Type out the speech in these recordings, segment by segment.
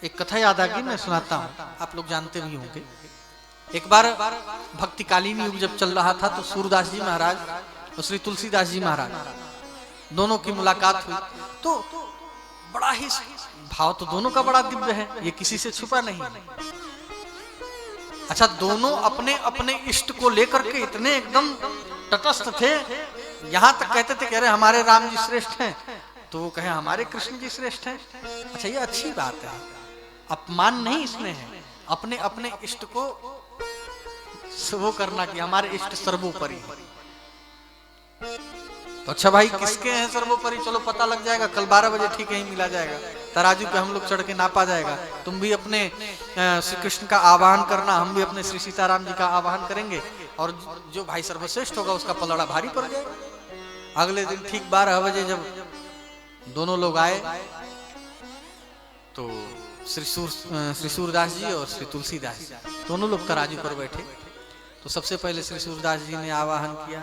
एक कथा याद आ गई, मैं सुनाता हूँ, आप लोग जानते भी होंगे। एक बार भक्ति कालीन युग जब चल रहा था तो सूरदास जी महाराज और श्री तुलसीदास जी महाराज दोनों की मुलाकात हुई। तो बड़ा ही भाव तो दोनों का बड़ा दिव्य है, ये किसी से छुपा नहीं है। अच्छा, दोनों अपने अपने इष्ट को लेकर के इतने एकदम तटस्थ थे, यहां तक कहते थे, कह रहे हमारे राम जी श्रेष्ठ हैं, तो वो कहे हमारे कृष्ण जी श्रेष्ठ हैं। अच्छा, ये अच्छी बात है, अपमान नहीं इसमें है, अपने अपने इष्ट को वो करना कि हमारे इष्ट सर्वोपरि। तो अच्छा भाई, किसके हैं सर्वोपरि, चलो पता लग जाएगा, कल 12 बजे ठीक है ही मिला जाएगा, तराजू पे हम लोग चढ़ के नापा जाएगा। तुम भी अपने श्री कृष्ण का आवाहन करना, हम भी अपने श्री सीताराम जी का आवाहन करेंगे, और जो भाई सर्वश्रेष्ठ होगा उसका पलड़ा भारी पड़ जाएगा। अगले दिन ठीक 12 बजे जब दोनों लोग आए तो श्री सूरदास जी और श्री तुलसीदास जी दोनों लोग तराजू पर बैठे। तो सबसे पहले श्री सूरदास जी ने आवाहन किया,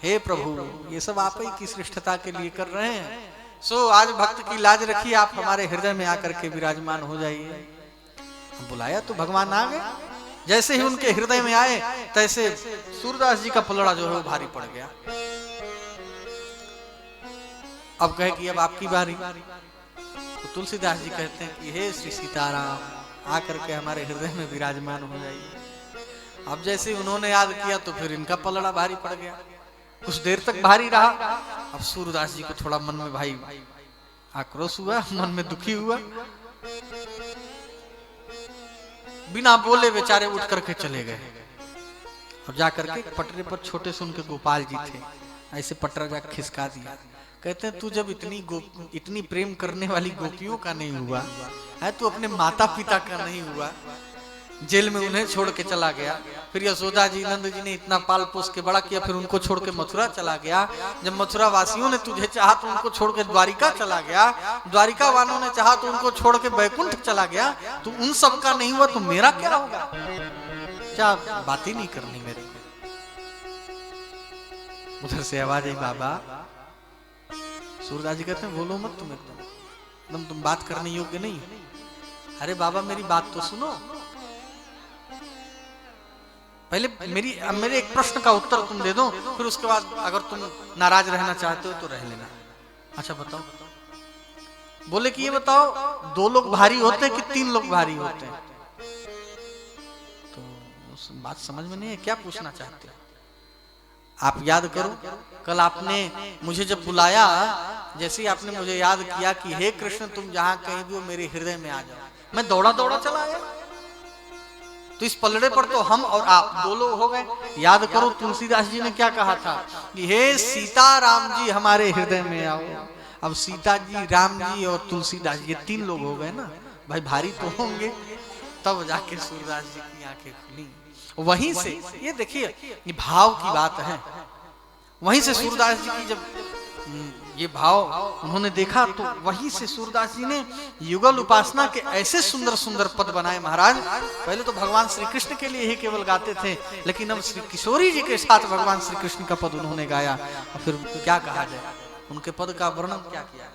हे प्रभु, ये सब आप ही की श्रेष्ठता के लिए कर रहे हैं, सो आज भक्त की लाज रखिए, आप हमारे हृदय में आकर के विराजमान हो जाइए। बुलाया तो भगवान आ गए, जैसे ही उनके हृदय में आए तैसे सूरदास जी का पलड़ा जो है वो भारी पड़ गया। अब कहे कि अब आपकी बारी। तो तुलसीदास जी कहते हैं कि हे श्री सीताराम, आकर के हमारे हृदय में विराजमान हो जाइए। अब जैसे उन्होंने याद किया तो फिर इनका पलड़ा भारी पड़ गया, कुछ देर तक भारी रहा। अब सूरदास जी को थोड़ा मन में भाई आक्रोश हुआ, मन में दुखी हुआ, बिना बोले बेचारे उठ करके चले गए। और जाकर के पटरे पर छोटे से उनके गोपाल जी थे, ऐसे पटरा जाकर खिसका दिया। कहते हैं तू जब इतनी प्रेम करने वाली गोपियों का नहीं हुआ है, तू अपने माता पिता का नहीं हुआ, जेल में उन्हें छोड़ के चला गया। फिर यशोदा जी नंद जी ने इतना पाल पोस के बड़ा किया, फिर उनको छोड़ के मथुरा चला गया। जब मथुरा वासियों ने तुझे चाहा तो उनको छोड़ के द्वारिका चला गया, द्वारिका वालों ने चाहा तो उनको छोड़ के बैकुंठ चला गया। तो उन सब का नहीं हुआ तो मेरा क्या होगा? क्या बात ही नहीं करनी मेरे। उधर से आवाज आई, बाबा। सूरदास जी कहते हैं बोलो मत, तुम एकदम तुम बात करने योग्य नहीं। अरे बाबा, मेरी बात तो सुनो, पहले मेरे एक प्रश्न का उत्तर तुम दे दो, फिर उसके बाद अगर तुम नाराज रहना चाहते हो तो रह लेना। अच्छा बताओ। बोले कि ये बताओ, 2 लोग भारी होते हैं कि 3 लोग भारी होते हैं? तो उस बात समझ में नहीं है, क्या पूछना चाहते हो आप? याद करो, कल आपने मुझे जब बुलाया, जैसे ही आपने मुझे याद किया कि हे कृष्ण तुम जहां कहीं भी हो मेरे हृदय में आ जाओ, मैं दौड़ा दौड़ा चला आया। तो इस पलड़े पर तो हम और आप 2 लोग हो गए। याद करो तुलसीदास जी ने क्या कहा था कि हे सीता राम जी हमारे हृदय में आओ। अब सीता जी, राम जी और तुलसीदास जी, ये 3 लोग हो गए ना भाई, भारी तो होंगे। तब जाके सूरदास जी की आंखें खुली। वहीं से ये देखिए, ये भाव की बात है। वहीं से सूरदास जी की जब ये भाव उन्होंने देखा तो वहीं से सूरदास जी ने युगल उपासना के ऐसे सुंदर सुंदर पद बनाए। महाराज पहले तो भगवान श्री कृष्ण के लिए ही केवल गाते थे, लेकिन अब श्री किशोरी जी के साथ भगवान श्री कृष्ण का पद उन्होंने गाया। और फिर क्या कहा जाए, उनके पद का वर्णन क्या किया।